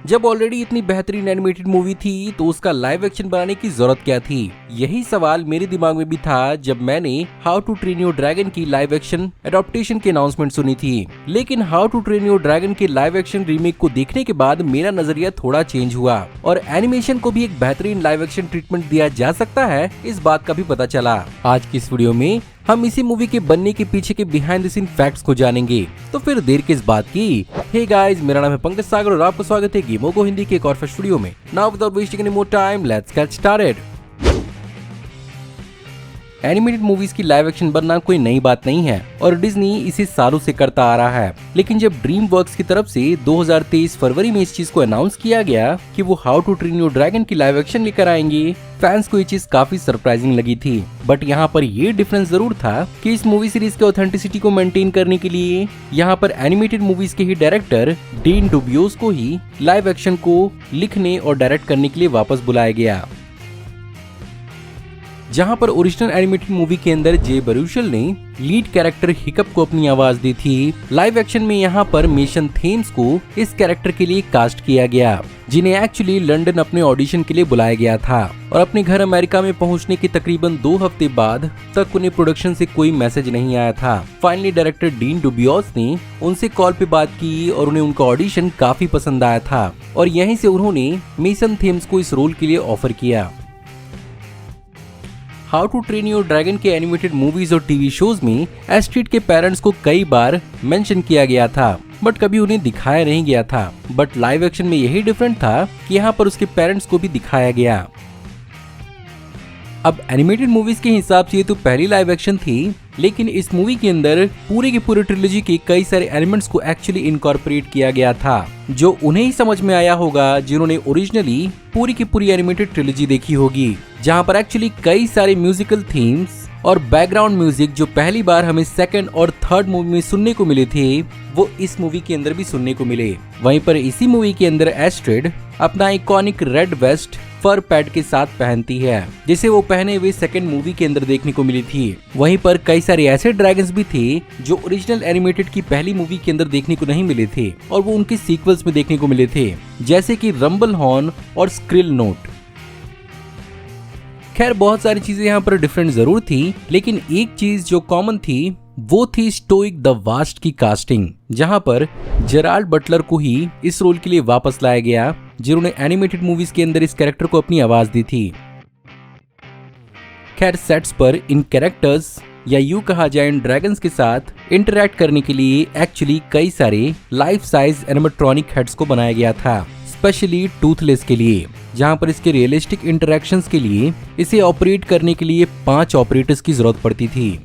जब ऑलरेडी इतनी बेहतरीन एनिमेटेड मूवी थी तो उसका लाइव एक्शन बनाने की जरूरत क्या थी। यही सवाल मेरे दिमाग में भी था जब मैंने how to train your dragon की लाइव एक्शन एडॉप्टेशन की अनाउंसमेंट सुनी थी। लेकिन how to train your dragon के लाइव एक्शन रीमेक को देखने के बाद मेरा नजरिया थोड़ा चेंज हुआ और एनिमेशन को भी एक बेहतरीन लाइव एक्शन ट्रीटमेंट दिया जा सकता है, इस बात का भी पता चला। आज की इस वीडियो में हम इसी मूवी के बनने के पीछे के बिहाइंड द सीन फैक्ट्स को जानेंगे, तो फिर देर किस बात की। हे गाइस, मेरा नाम है पंकज सागर और आपका स्वागत है गेमो को हिंदी के एक और फर्स्ट वीडियो में। Now without wasting any more time, let's get started. Animated movies की लाइव एक्शन बनना कोई नई बात नहीं है और डिज्नी इसे सालों से करता आ रहा है। लेकिन जब ड्रीम वर्क्स की तरफ से 2023 फरवरी में इस चीज को अनाउंस किया गया कि वो how to train your dragon की लाइव एक्शन लेकर आएंगे, फैंस को ये चीज काफी सरप्राइजिंग लगी थी। बट यहाँ पर ये डिफरेंस जरूर था कि इस मूवी सीरीज के ऑथेंटिसिटी को मेंटेन करने के लिए यहाँ पर एनिमेटेड मूवीज के ही डायरेक्टर डीन डुबियोस को ही लाइव एक्शन को लिखने और डायरेक्ट करने के लिए वापस बुलाया गया। जहां पर ओरिजिनल एनिमेटेड मूवी के अंदर जे बरूशल ने लीड कैरेक्टर हिकअप को अपनी आवाज दी थी, लाइव एक्शन में यहां पर मेसन थेम्स को इस कैरेक्टर के लिए कास्ट किया गया, जिन्हें एक्चुअली लंदन अपने ऑडिशन के लिए बुलाया गया था और अपने घर अमेरिका में पहुंचने के तकरीबन 2 हफ्ते बाद तक उन्हें प्रोडक्शन से कोई मैसेज नहीं आया था। फाइनली डायरेक्टर डीन डुबियोस ने उनसे कॉल पे बात की और उन्हें उनका ऑडिशन काफी पसंद आया था और यहीं से उन्होंने मेसन थेम्स को इस रोल के लिए ऑफर किया। How to train your dragon के एनिमेटेड मूवीज और टीवी शोज में एस्ट्रिड के पेरेंट्स को कई बार मेंशन किया गया था बट कभी उन्हें दिखाया नहीं गया था। बट लाइव एक्शन में यही डिफरेंट था कि यहाँ पर उसके पेरेंट्स को भी दिखाया गया। अब एनिमेटेड मूवीज के हिसाब से ये तो पहली लाइव एक्शन थी, लेकिन इस मूवी के अंदर पूरे की पूरे ट्रिलॉजी के कई सारे एलिमेंट्स को एक्चुअली इनकॉर्पोरेट किया गया था, जो उन्हें ही समझ में आया होगा जिन्होंने ओरिजिनली पूरी की पूरी एनिमेटेड ट्रिलॉजी देखी होगी, जहां पर एक्चुअली कई सारे म्यूजिकल थीम्स और बैकग्राउंड म्यूजिक जो पहली बार हमें सेकंड और थर्ड मूवी में सुनने को मिले थे, वो इस मूवी के अंदर भी सुनने को मिले। वहीं पर इसी मूवी के अंदर एस्ट्रिड अपना आइकॉनिक रेड वेस्ट फर पैड के साथ पहनती है, जिसे वो पहने हुए सेकंड मूवी के अंदर देखने को मिली थी। वहीं पर कई सारे ऐसे ड्रैगन्स भी थे जो ओरिजिनल एनिमेटेड की पहली मूवी के अंदर देखने को नहीं मिले थे और वो उनके सीक्वल्स में देखने को मिले थे, जैसे कि रंबल हॉर्न और स्क्रिल नोट। खैर, बहुत सारी चीजें यहाँ पर डिफरेंट जरूर थी, लेकिन एक चीज जो कॉमन थी वो थी स्टोइक द वास्ट की कास्टिंग, जहां पर जेराल्ड बटलर को ही इस रोल के लिए वापस लाया गया, जिन्होंने एनिमेटेड मूवीज के अंदर इस कैरेक्टर को अपनी आवाज दी थी। खैर, सेट्स पर इन कैरेक्टर्स या यूं कहा जाए इन ड्रैगन्स के साथ इंटरैक्ट करने के लिए एक्चुअली कई सारे लाइफ साइज एनिमेट्रॉनिक हेड्स को बनाया गया था, स्पेशली टूथलेस के लिए, जहां पर इसके रियलिस्टिक इंटरैक्शंस के लिए इसे ऑपरेट करने के लिए 5 ऑपरेटर्स की जरूरत पड़ती थी।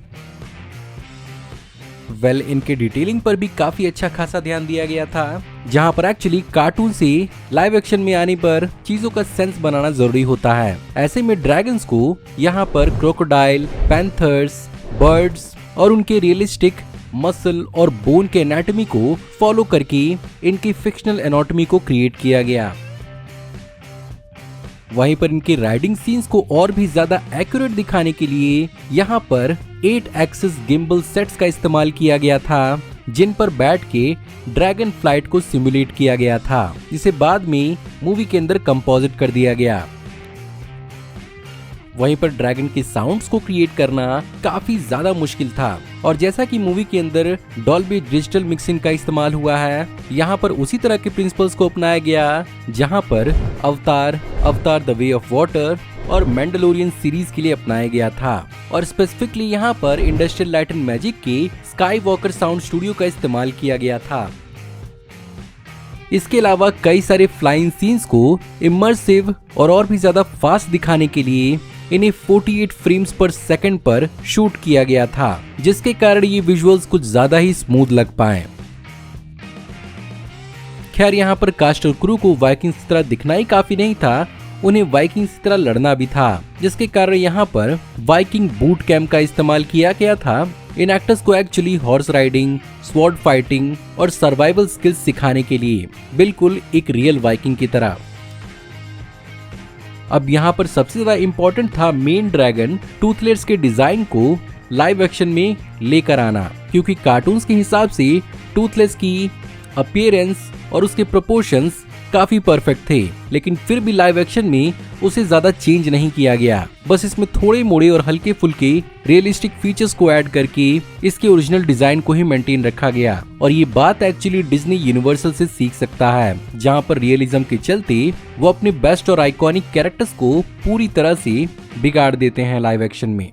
इनके डिटेलिंग पर भी काफी अच्छा खासा ध्यान दिया गया था, जहां पर एक्चुअली कार्टून से लाइव एक्शन में आने पर चीजों का सेंस बनाना जरूरी होता है। ऐसे में ड्रैगन्स को यहाँ पर क्रोकोडाइल, पैंथर्स, बर्ड्स और उनके रियलिस्टिक मसल और बोन के एनाटॉमी को फॉलो करके इनकी फिक्शनल एनाटॉमी को क्रिएट किया गया। वहीं पर इनके राइडिंग सीन्स को और भी ज्यादा एक्यूरेट दिखाने के लिए यहाँ पर 8 एक्सिस गिम्बल सेट्स का इस्तेमाल किया गया था, जिन पर बैठ के ड्रैगन फ्लाइट को सिमुलेट किया गया था, जिसे बाद में मूवी के अंदर कंपोजिट कर दिया गया। वहीं पर ड्रैगन के साउंड्स को क्रिएट करना काफी ज्यादा मुश्किल था और जैसा कि मूवी के अंदर डॉल्बी डिजिटल मिक्सिंग का इस्तेमाल हुआ है, यहाँ पर उसी तरह के प्रिंसिपल्स को अपनाया गया, जहाँ पर अवतार द वे ऑफ वाटर और मैंडलोरियन सीरीज के लिए अपनाया गया था और स्पेसिफिकली यहाँ पर इंडस्ट्रियल लाइट एंड मैजिक के स्काई वॉकर साउंड स्टूडियो का इस्तेमाल किया गया था। इसके अलावा कई सारे फ्लाइंग सीन्स को इमर्सिव और भी ज्यादा फास्ट दिखाने के लिए इन्हें 48 फ्रेम्स पर सेकंड पर शूट किया गया था, जिसके कारण ये विजुअल्स कुछ ज्यादा ही स्मूथ लग पाए। खैर, यहाँ पर कास्ट और क्रू को वाइकिंग्स की तरह दिखना ही काफी नहीं था, उन्हें वाइकिंग्स की तरह लड़ना भी था, जिसके कारण यहाँ पर वाइकिंग बूट कैंप का इस्तेमाल किया गया था। इन एक्टर्स को actually horse riding, sword fighting और सर्वाइवल स्किल्स सिखाने के लिए, बिल्कुल एक रियल वाइकिंग की तरह। अब यहाँ पर सबसे ज्यादा इम्पोर्टेंट था मेन ड्रैगन टूथलेस के डिजाइन को लाइव एक्शन में लेकर आना, क्योंकि कार्टून्स के हिसाब से टूथलेस की अपीयरेंस और उसके प्रोपोर्शंस काफी परफेक्ट थे, लेकिन फिर भी लाइव एक्शन में उसे ज्यादा चेंज नहीं किया गया। बस इसमें थोड़े मोड़े और हल्के फुल्के रियलिस्टिक फीचर्स को ऐड करके इसके ओरिजिनल डिजाइन को ही मेंटेन रखा गया। और ये बात एक्चुअली डिज्नी यूनिवर्सल से सीख सकता है, जहाँ पर रियलिज्म के चलते वो अपने बेस्ट और आइकॉनिक कैरेक्टर्स को पूरी तरह से बिगाड़ देते हैं लाइव एक्शन में।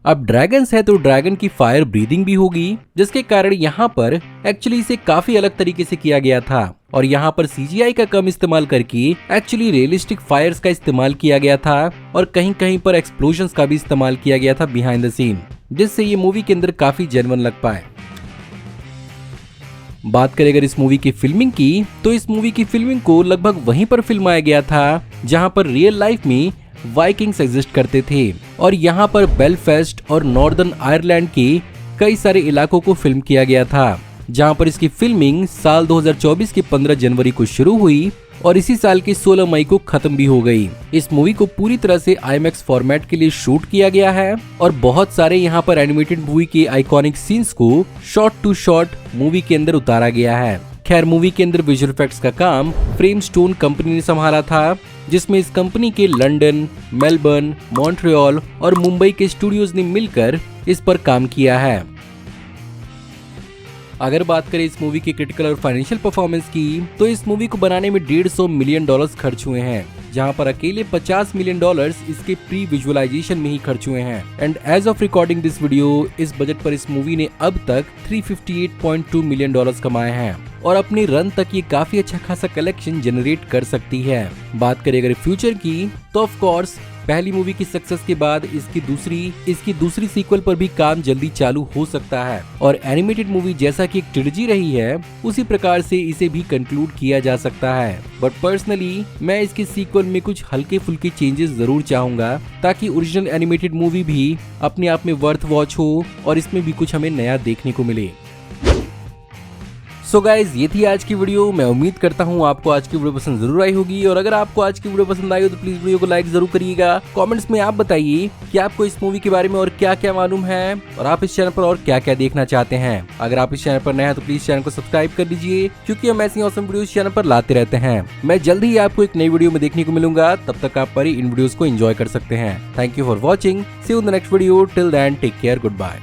अब ड्रैगन्स है तो ड्रैगन की फायर ब्रीदिंग भी होगी, जिसके कारण यहाँ पर एक्चुअली इसे काफी अलग तरीके से किया गया था और यहाँ पर सीजीआई का कम इस्तेमाल करके एक्चुअली रियलिस्टिक फायर्स का इस्तेमाल किया गया था और कहीं कहीं पर एक्सप्लोजन्स का भी इस्तेमाल किया गया था बिहाइंड द सीन, जिससे ये मूवी के अंदर काफी जेन्युइन लग पाए। बात करें अगर इस मूवी की फिल्मिंग की, तो इस मूवी की फिल्मिंग को लगभग वहीं पर फिल्माया गया था जहाँ पर रियल लाइफ में वाइकिंग्स एग्जिस्ट करते थे और यहाँ पर बेलफास्ट और नॉर्दर्न आयरलैंड के कई सारे इलाकों को फिल्म किया गया था, जहाँ पर इसकी फिल्मिंग साल 2024 के 15 जनवरी को शुरू हुई और इसी साल के 16 मई को खत्म भी हो गई। इस मूवी को पूरी तरह से IMAX फॉर्मेट के लिए शूट किया गया है और बहुत सारे यहाँ पर एनिमेटेड मूवी के आइकॉनिक सीन्स को शॉट टू शॉट मूवी के अंदर उतारा गया है। खैर, मूवी के अंदर विजुअल इफेक्ट्स का काम फ्रेमस्टोन कंपनी ने संभाला था, जिसमें इस कंपनी के लंदन, मेलबर्न, मॉन्ट्रियल और मुंबई के स्टूडियोज ने मिलकर इस पर काम किया है। अगर बात करें इस मूवी की क्रिटिकल और फाइनेंशियल परफॉर्मेंस की, तो इस मूवी को बनाने में $150 मिलियन खर्च हुए हैं, जहां पर अकेले $50 मिलियन इसके प्री विजुअलाइजेशन में ही खर्च हुए हैं। And as of recording this video, इस बजट पर इस मूवी ने अब तक $358.2 मिलियन कमाए हैं और अपनी रन तक ये काफी अच्छा खासा कलेक्शन जनरेट कर सकती है। बात करें अगर फ्यूचर की, तो ऑफ कोर्स पहली मूवी की सक्सेस के बाद इसकी दूसरी सीक्वल पर भी काम जल्दी चालू हो सकता है और एनिमेटेड मूवी जैसा कि एक ट्रिलॉजी रही है, उसी प्रकार से इसे भी कंक्लूड किया जा सकता है। बट पर्सनली मैं इसके सीक्वल में कुछ हल्के फुल्के चेंजेस जरूर चाहूंगा, ताकि ओरिजिनल एनिमेटेड मूवी भी अपने आप में वर्थ वॉच हो और इसमें भी कुछ हमें नया देखने को मिले। सो गाइज, ये थी आज की वीडियो। मैं उम्मीद करता हूँ आपको आज की वीडियो पसंद जरूर आई होगी और अगर आपको आज की वीडियो पसंद आई हो तो प्लीज वीडियो को लाइक जरूर करिएगा। कमेंट्स में आप बताइए कि आपको इस मूवी के बारे में और क्या क्या मालूम है और आप इस चैनल पर और क्या क्या देखना चाहते हैं। अगर आप इस चैनल पर नए हैं तो प्लीज चैनल को सब्सक्राइब कर लीजिए, क्योंकि हम ऐसी ऑसम वीडियो इस चैनल पर लाते रहते हैं। मैं जल्द ही आपको एक नई वीडियो में देखने को मिलूंगा, तब तक आप पर इन वीडियोस को एंजॉय कर सकते हैं। Thank you for watching, see you in the next video, till then take care, good bye.